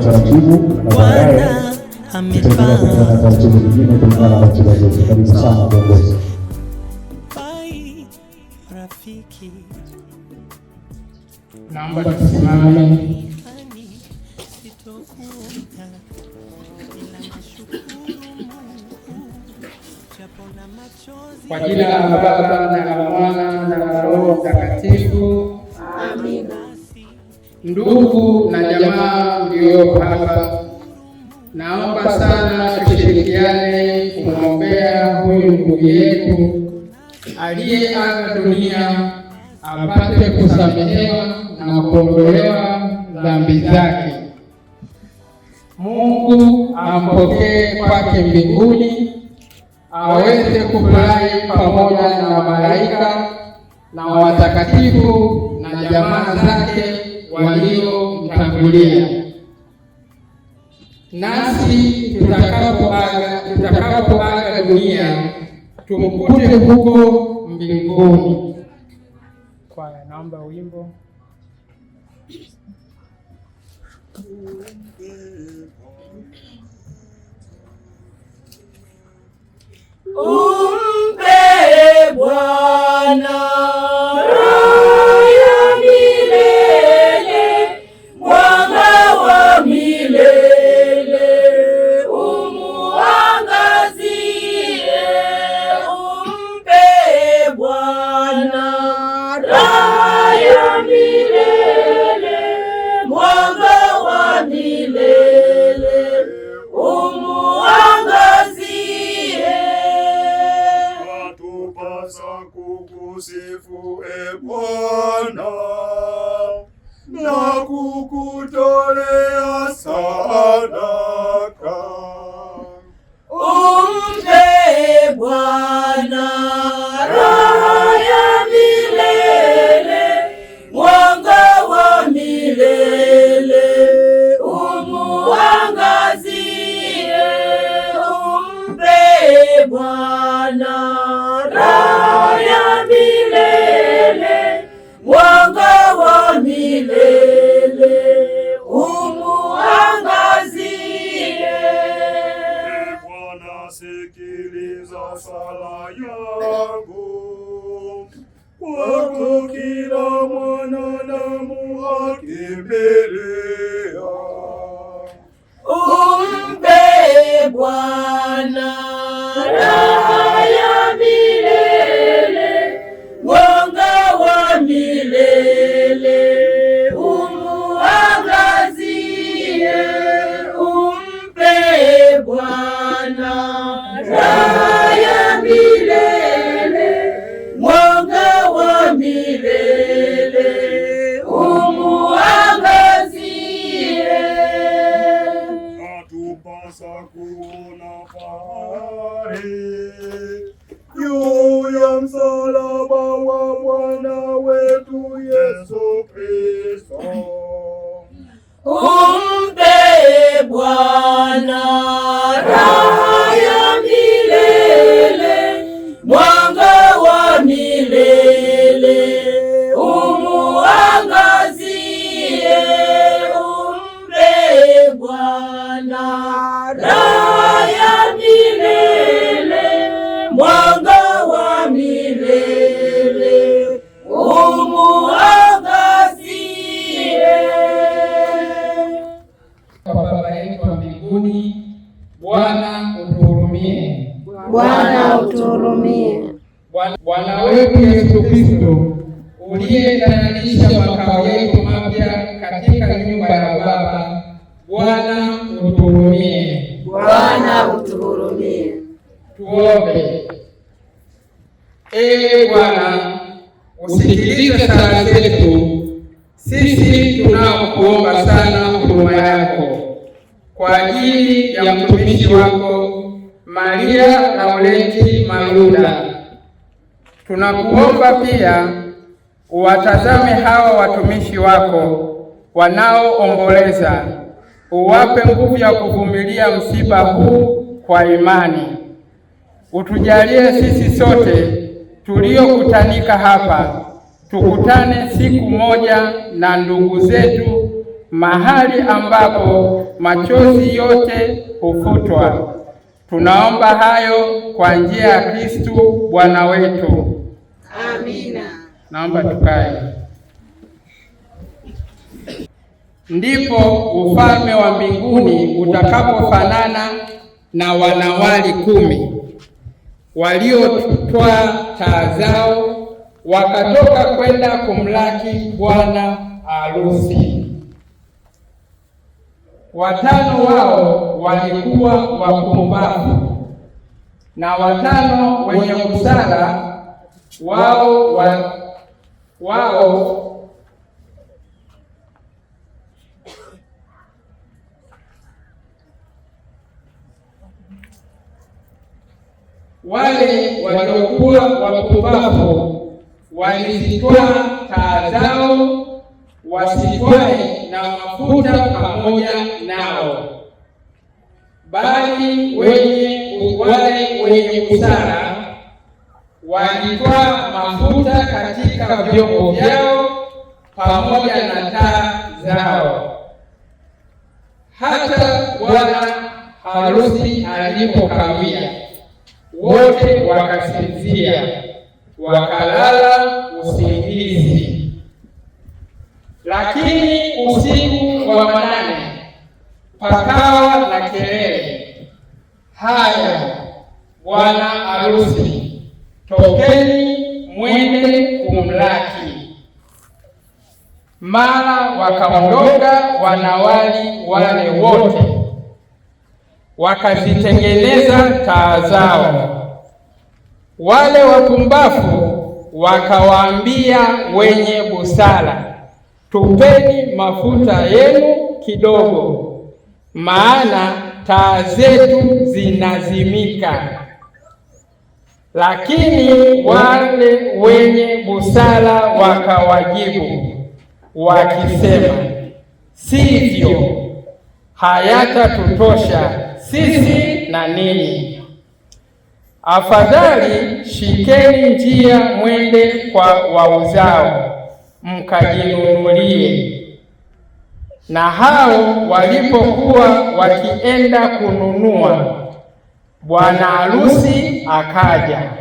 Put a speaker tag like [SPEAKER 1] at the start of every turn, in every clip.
[SPEAKER 1] taratibu na baadaye tutaendelea kwenda na taratibu nyingine kulingana na ratiba zetu. Karibu sana viongozi.
[SPEAKER 2] Naomba tusimame. Kwa jina la Baba na la Mwana na la Roho Mtakatifu. Amina. Ndugu na jamaa mliopo hapa, naomba sana tushirikiane kumwombea huyu ndugu yetu aliyeaga dunia apate kusamehewa na kuondolewa dhambi zake. Mungu ampokee kwake mbinguni, aweze kufurahi pamoja na malaika na watakatifu na jamaa zake waliomtangulia. Nasi tutakapoaga dunia tumkute huko mbinguni. Kwaya, naomba wimbo.
[SPEAKER 3] Umpe Bwana
[SPEAKER 4] kukusifu Bwana na kukutolea sadaka.
[SPEAKER 3] Umpe Bwana raha ya milele, mwanga wa milele umuangazie. Umpe Bwana raha ya milele, mwanga wa milele umuangazie.
[SPEAKER 4] Bwana, sikiliza sala yangu, kwako kila mwanadamu akimbilia.
[SPEAKER 3] Umpe Bwana raha ya milele, mwanga wa milele umuangazie. Umpe Bwana raha ya milele, mwanga wa milele umuangazie.
[SPEAKER 4] Atupasa kuona fahari juu ya msalaba wa Bwana wetu Yesu Kristo.
[SPEAKER 3] Umpe Bwana raha ya milele, mwanga wa milele umuangazie. Umpe Bwana raha ya milele, mwanga wa milele umuangazie.
[SPEAKER 2] Baba yetu wa mbinguni, Bwana utuhurumie.
[SPEAKER 5] Bwana utuhurumie.
[SPEAKER 2] Bwana wetu Yesu Kristo, uliyetayarisha makao yetu mapya katika nyumba ya Baba, Bwana utuhurumie.
[SPEAKER 5] Bwana utuhurumie.
[SPEAKER 2] Tuombe. Ee Bwana, usikilize sala zetu sisi tunaokuomba sana huruma yako kwa ajili ya mtumishi wako Maria Laurenti Maluda. Tunakuomba pia uwatazame hawa watumishi wako wanaoomboleza, uwape nguvu ya kuvumilia msiba huu kwa imani. Utujalie sisi sote tuliokutanika hapa tukutane siku moja na ndugu zetu mahali ambapo machozi yote hufutwa. Tunaomba hayo kwa njia ya Kristo Bwana wetu.
[SPEAKER 5] Amina.
[SPEAKER 2] Naomba tukae. Ndipo ufalme wa mbinguni utakapofanana na wanawali 10 waliotwaa taa zao wakatoka kwenda kumlaki bwana harusi. 5 wao walikuwa wapumbavu na 5 wenye busara. Wale waliokuwa wapumbavu walizitwaa taa zao, wasitwae na mafuta pamoja nao, bali wale wenye busara walitwaa mafuta katika vyombo vyao pamoja na taa zao. Hata bwana harusi alipokawia, wote wakasinzia, wakalala usingizi. Lakini usiku wa 8 pakawa na kelele, haya, bwana harusi, tokeni mwende kumlaki. Mara wakaondoka wanawali wale wote, wakazitengeneza taa zao. Wale wapumbavu wakawaambia wenye busara, tupeni mafuta yenu kidogo, maana taa zetu zinazimika. Lakini wale wenye busara wakawajibu wakisema, sivyo, hayatatutosha sisi na ninyi. Afadhali shikeni njia mwende kwa wauzao mkajinunulie. Na hao walipokuwa wakienda kununua, bwana harusi akaja,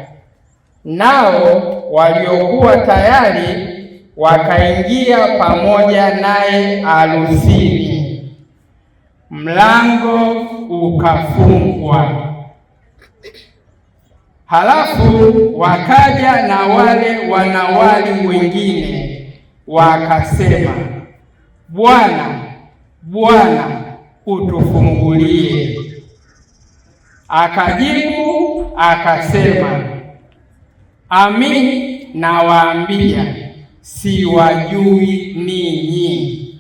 [SPEAKER 2] nao waliokuwa tayari wakaingia pamoja naye harusini. Mlango ukafungwa. Halafu wakaja na wale wanawali wengine wakasema, Bwana, Bwana, utufungulie. Akajibu akasema, amin nawaambia, siwajui ninyi.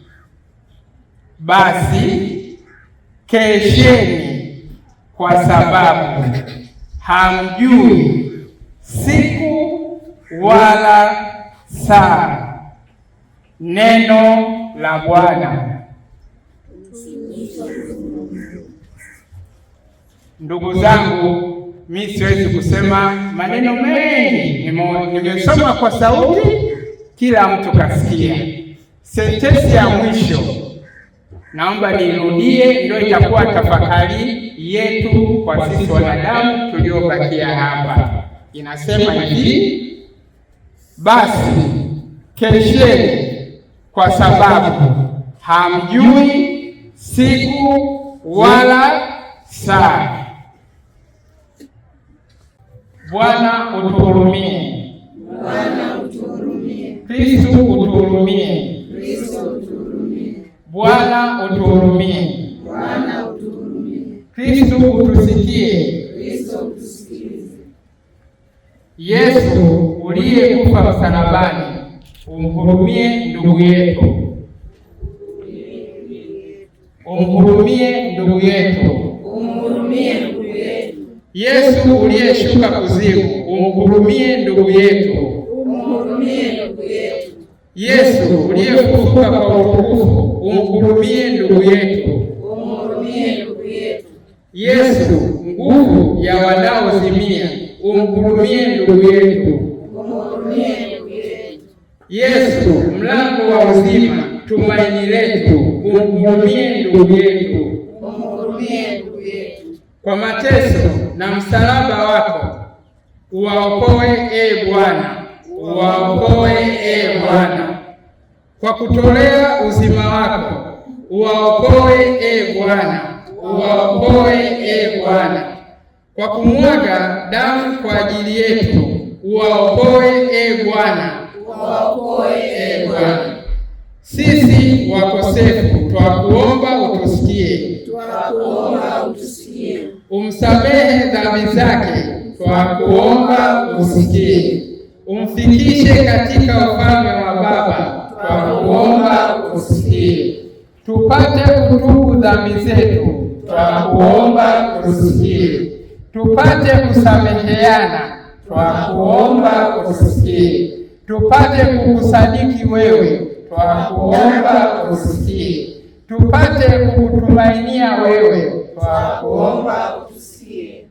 [SPEAKER 2] Basi kesheni, kwa sababu hamjui siku wala saa. Neno la Bwana. Ndugu zangu, mimi siwezi kusema maneno mengi, nimesoma kwa sauti, kila mtu kasikia. Sentensi ya mwisho naomba nirudie, ndio itakuwa tafakari yetu kwa sisi wanadamu tuliobakia hapa. Inasema hivi, basi kesheni, kwa sababu hamjui siku wala saa. Bwana utuhurumie.
[SPEAKER 5] Bwana utuhurumie.
[SPEAKER 2] Kristo utuhurumie.
[SPEAKER 5] Kristo utuhurumie.
[SPEAKER 2] Bwana utuhurumie.
[SPEAKER 5] Bwana utuhurumie.
[SPEAKER 2] Kristo utusikie.
[SPEAKER 5] Kristo utusikilize.
[SPEAKER 2] Yesu uliyekufa msalabani, umhurumie ndugu yetu. Umhurumie ndugu yetu.
[SPEAKER 5] Umhurumie ndugu yetu.
[SPEAKER 2] Yesu uliyeshuka kuzimu, umhurumie ndugu yetu.
[SPEAKER 5] Umhurumie ndugu yetu.
[SPEAKER 2] Yesu uliyefufuka kwa utukufu, umhurumie ndugu yetu.
[SPEAKER 5] Umhurumie ndugu yetu.
[SPEAKER 2] Yesu nguvu ya wanaozimia, umhurumie ndugu yetu.
[SPEAKER 5] Umhurumie ndugu yetu.
[SPEAKER 2] Yesu mlango wa uzima, tumaini letu, umhurumie ndugu yetu.
[SPEAKER 5] Umhurumie ndugu yetu.
[SPEAKER 2] Kwa mateso na msalaba wako uwaokoe, e Bwana, uwaokoe, e Bwana. Kwa kutolea uzima wako uwaokoe, e Bwana, uwaokoe, e Bwana. Kwa kumwaga damu kwa ajili yetu uwaokoe, e Bwana,
[SPEAKER 5] uwaokoe, e Bwana.
[SPEAKER 2] Sisi wakosefu twakuomba utusikie,
[SPEAKER 5] twakuomba utusikie.
[SPEAKER 2] Umsamehe dhambi zake, twakuomba usikie. Umfikishe katika ufalme wa Baba, twakuomba usikie. Tupate kutubu dhambi zetu, twakuomba usikie. Tupate kusameheana, twakuomba usikie. Tupate kukusadiki wewe, twakuomba usikie. Tupate kukutumainia wewe, twakuomba
[SPEAKER 5] usikie.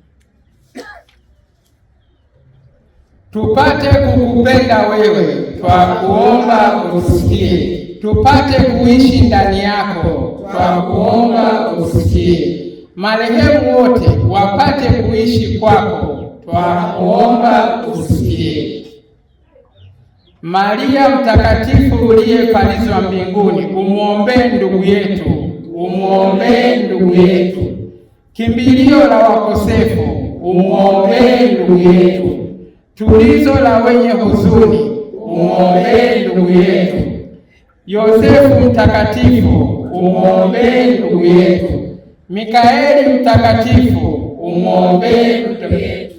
[SPEAKER 2] Tupate kukupenda wewe, twakuomba usikie. Tupate kuishi ndani yako, twakuomba usikie. Marehemu wote wapate kuishi kwako, twakuomba usikie. Maria mtakatifu uliyepalizwa mbinguni, umwombee ndugu yetu, umwombee ndugu yetu. Kimbilio la wakosefu, umwombee ndugu yetu. Tulizo la wenye huzuni, umwombee ndugu yetu. Yosefu mtakatifu, umwombee ndugu yetu. Mikaeli mtakatifu, umwombee ndugu yetu.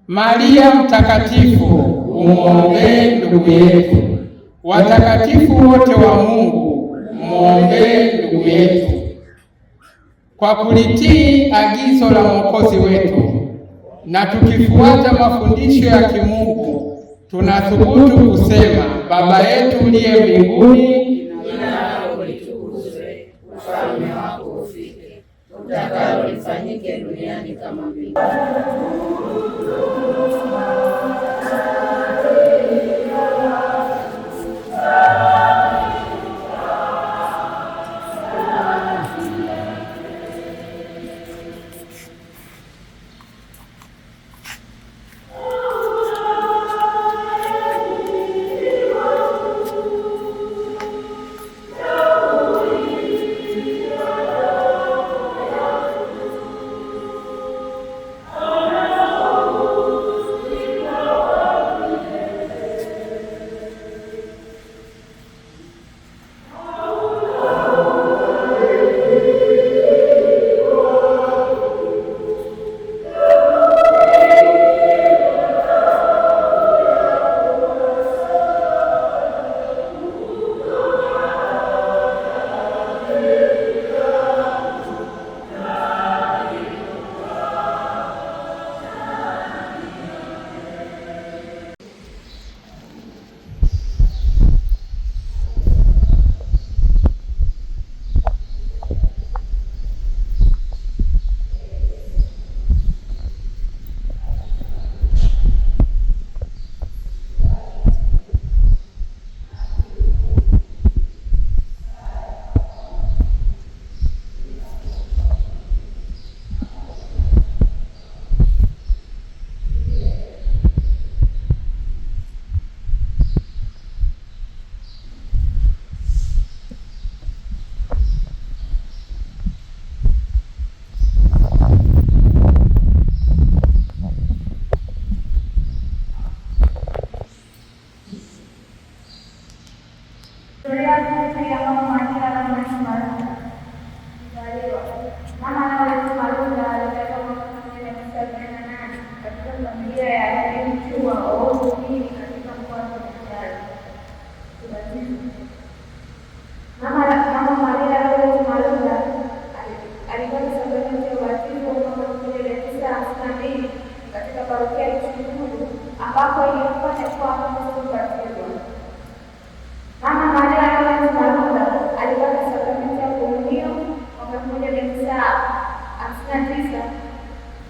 [SPEAKER 2] Maria mtakatifu, umwombee ndugu yetu. Watakatifu wote wa Mungu, umwombee ndugu yetu. Kwa kulitii agizo la Mwokozi wetu na tukifuata mafundisho ya kimungu, tunathubutu kusema: Baba yetu uliye mbinguni,
[SPEAKER 5] jina lako litukuzwe, ufalme wako ufike, utakalo lifanyike duniani kama mbinguni.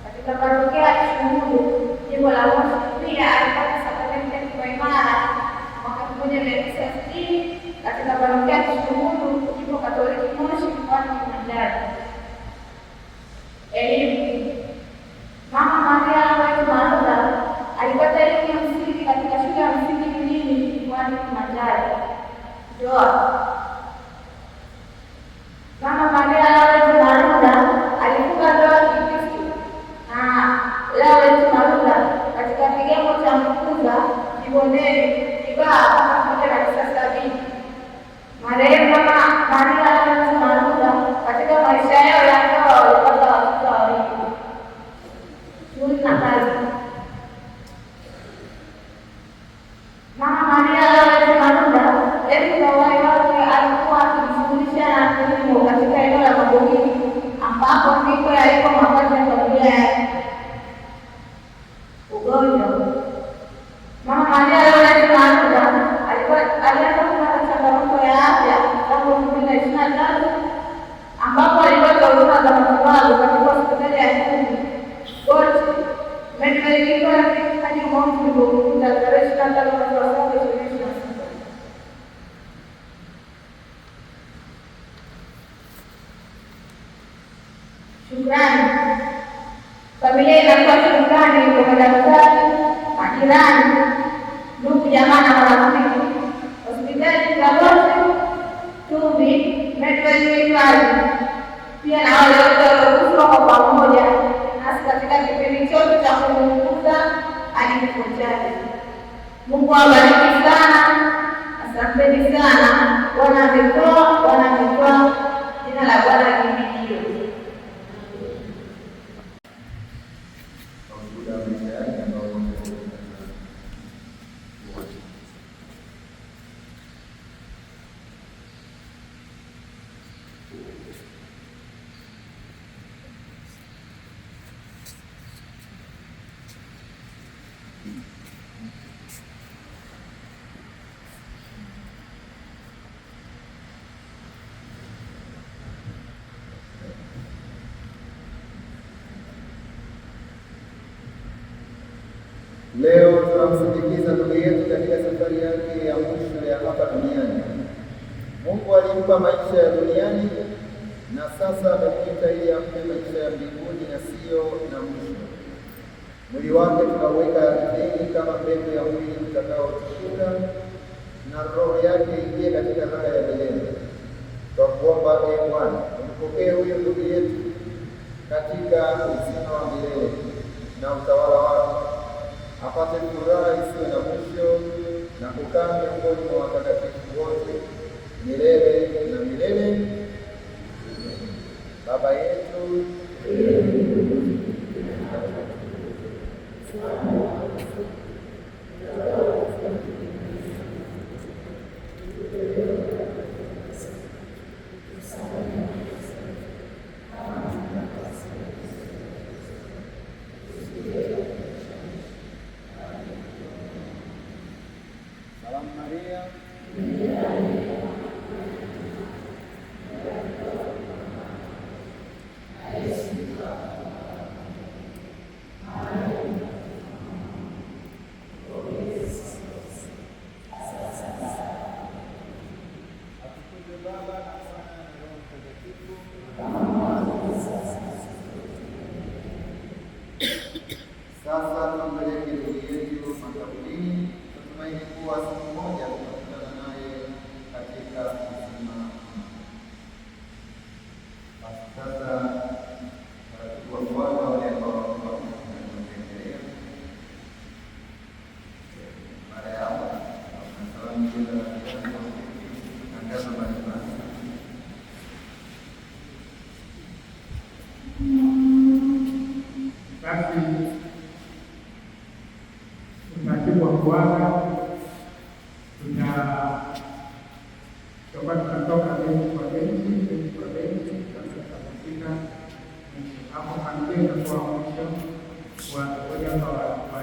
[SPEAKER 6] katika parokia ya Shuhudu jimbo la Moshi. Pia alipata sakramenti ya kipaimara mwaka 1960 katika parokia ya Shuhudu Mungu na tarehe 25 mwezi wa 7 2026. Shukrani. Familia inatoa shukrani kwa madaktari, majirani, ndugu jamaa na marafiki, hospitali za Moshi, Tumbi, Medway, pia na wale wote waliokufa kwa pamoja nasi katika kipindi chote cha kumtukuza hadi kifo chake. Mungu awabariki sana. Asanteni sana. Bwana ametoa, Bwana ametoa. Jina la Bwana lihimidiwe.
[SPEAKER 7] Leo tunamsindikiza ndugu yetu katika safari yake ya mwisho ya hapa duniani. Mungu alimpa maisha ya duniani na sasa amemwita ili ampe maisha ya mbinguni yasiyo na mwisho. Mwili wake tunauweka ardhini kama mbegu ya mwili utakaotushuka, na roho yake ingie katika raha ya milele. Kwa kuomba, Ee Bwana, umpokee huyu ndugu yetu katika uzima wa milele na utawala wako, apate furaha isiyo na mwisho na kukaa miongoni mwa watakatifu wote milele na milele. Baba yetu Maria. Sasa tumpeleke ndugu yetu makaburini, tutumaini kuwa siku moja tutakutana naye katika uzima. Sasa taratibu wa Bwana wale ambao wanaendelea baada ya hapo salamu jenda na ngaza mbalimbali.
[SPEAKER 2] Basi utaratibu wa Bwana tunatoka benchi kwa benchi, tutafika hapo familia itakuwa mwisho wa moja kwa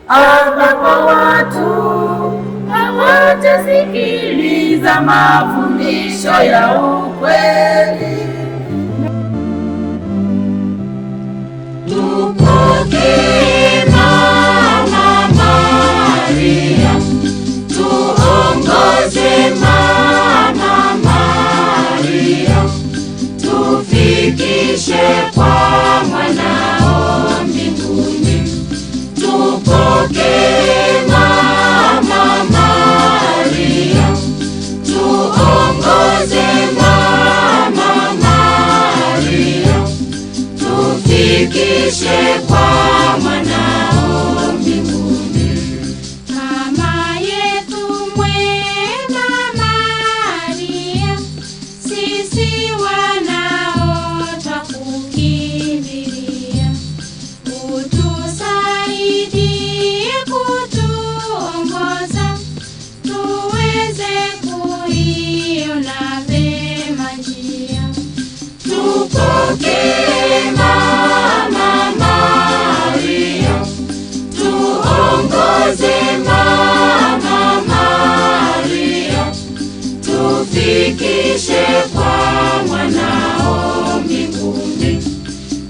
[SPEAKER 3] ambapo watu hawatasikiliza mafundisho ya ukweli. Tupokee Mama Maria, tuongoze Mama Maria. tufikishe kwa mwanao mbinguni. Tupokee Mama Maria, tuongoze Mama Maria, tufikishe kwa mwanao mbinguni. Mama yetu mwema Maria, sisi wanao twakukimbilia, utusaidie kutuongoza, tuweze kuiona vema njia. Tupokee Mama Maria, tuongoze Mama Maria, tufikishe kwa mwanao mbinguni.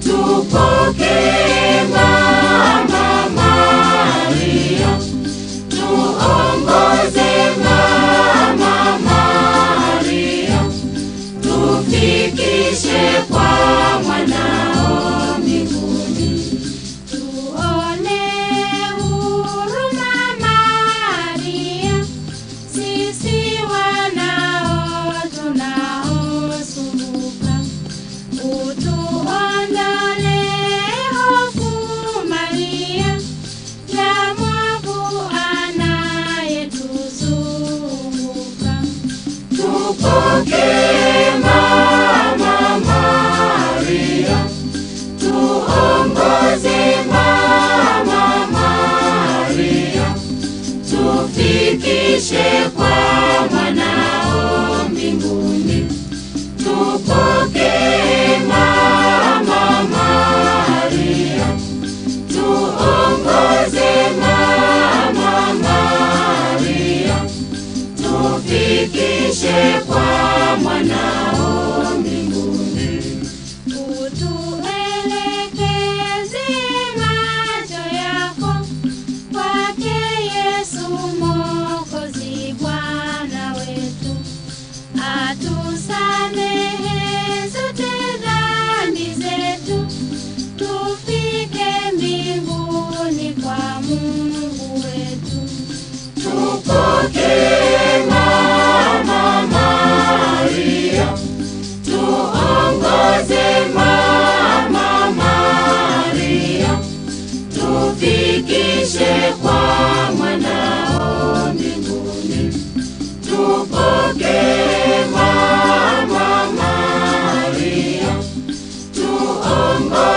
[SPEAKER 3] Tupokee Mama Maria, tuongoze Mama Maria, tufikishe kwa mwanao mbinguni. Tuone huruma Maria, sisi wanao tunaosumbuka, utuondolee hofu Maria, ya mwovu anayetuzunguka. Tupokee Mama Maria, tuongoze Mama Maria, tufikishe kwa mwanao mbinguni. Tupokee Mama Maria, tuongoze Mama Maria, tufikishe kwa mwanao mbinguni. Utuelekeze macho yako kwake Yesu Mwokozi Bwana wetu, atusamehe zote dhambi zetu, tufike mbinguni kwa Mungu wetu. Tupokee Mama Maria, tuongoze Mama Maria, tufikishe kwa mwanao mbinguni. Tupokee Mama Maria, tuongoze